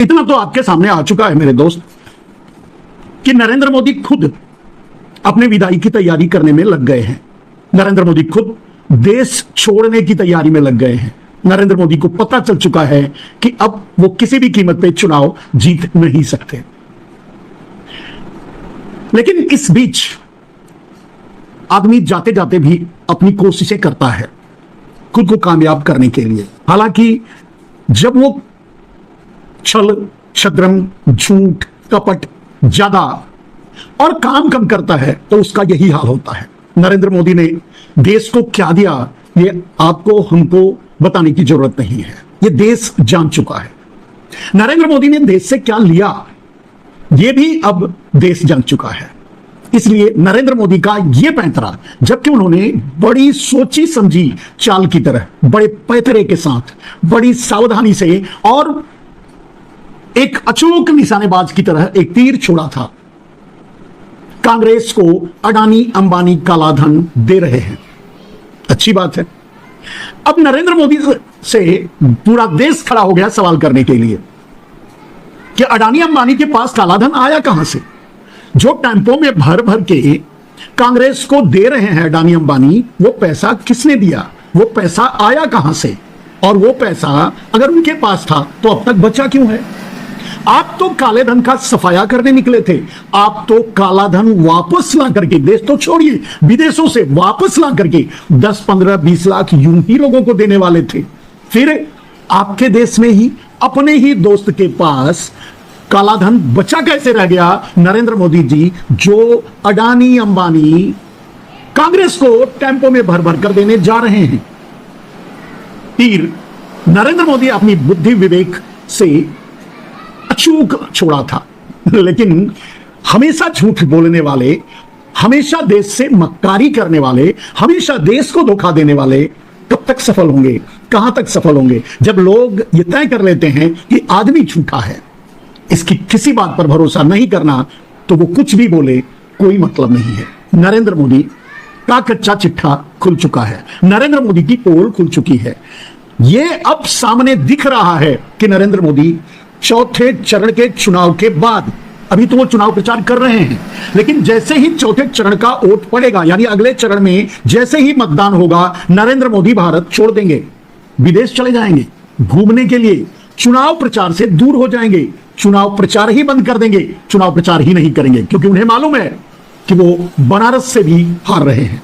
इतना तो आपके सामने आ चुका है मेरे दोस्त कि नरेंद्र मोदी खुद अपने विदाई की तैयारी करने में लग गए हैं। नरेंद्र मोदी खुद देश छोड़ने की तैयारी में लग गए हैं। नरेंद्र मोदी को पता चल चुका है कि अब वो किसी भी कीमत पे चुनाव जीत नहीं सकते। लेकिन इस बीच आदमी जाते जाते भी अपनी कोशिशें करता है खुद को कामयाब करने के लिए। हालांकि जब वो छल, छद्रम, झूठ, कपट ज्यादा और काम कम करता है तो उसका यही हाल होता है। नरेंद्र मोदी ने देश को क्या दिया ये आपको हमको बताने की जरूरत नहीं है, ये देश जान चुका है। नरेंद्र मोदी ने देश से क्या लिया ये भी अब देश जान चुका है। इसलिए नरेंद्र मोदी का यह पैंतरा, जबकि उन्होंने बड़ी सोची समझी चाल की तरह, बड़े पैतरे के साथ, बड़ी सावधानी से और एक अचूक निशानेबाज की तरह एक तीर छोड़ा था, कांग्रेस को अडानी अंबानी काला धन दे रहे हैं। अच्छी बात है। अब नरेंद्र मोदी से पूरा देश खड़ा हो गया सवाल करने के लिए कि अडानी अंबानी के पास काला धन आया कहां से? जो टेम्पो में भर भर के कांग्रेस को दे रहे हैं अडानी अंबानी, वो पैसा किसने दिया? वो पैसा आया कहां से? और वो पैसा अगर उनके पास था तो अब तक बचा क्यों है? आप तो काले धन का सफाया करने निकले थे। आप तो काला धन वापस ला करके, देश तो छोड़िए, विदेशों से वापस ला करके 10, 15, 20 लाख यूं ही लोगों को देने वाले थे। फिर आपके देश में ही अपने ही दोस्त के पास काला धन बचा कैसे रह गया? नरेंद्र मोदी जी जो अडानी अंबानी कांग्रेस को टेम्पो में भर भर कर देने जा रहे हैं, तीर नरेंद्र मोदी अपनी बुद्धि विवेक से अचूक छोड़ा था। लेकिन हमेशा झूठ बोलने वाले, हमेशा देश से मक्कारी करने वाले, हमेशा देश को धोखा देने वाले कब तक सफल होंगे? कहां तक सफल होंगे? जब लोग ये तय कर लेते हैं कि आदमी झूठा है, इसकी किसी बात पर भरोसा नहीं करना, तो वो कुछ भी बोले कोई मतलब नहीं है। नरेंद्र मोदी का कच्चा चिट्ठा खुल चुका है। नरेंद्र मोदी की पोल खुल चुकी है। यह अब सामने दिख रहा है कि नरेंद्र मोदी चौथे चरण के चुनाव के बाद, अभी तो वो चुनाव प्रचार कर रहे हैं, लेकिन जैसे ही चौथे चरण का वोट पड़ेगा, यानी अगले चरण में जैसे ही मतदान होगा, नरेंद्र मोदी भारत छोड़ देंगे, विदेश चले जाएंगे घूमने के लिए, चुनाव प्रचार से दूर हो जाएंगे, चुनाव प्रचार ही बंद कर देंगे, चुनाव प्रचार ही नहीं करेंगे, क्योंकि उन्हें मालूम है कि वो बनारस से भी हार रहे हैं।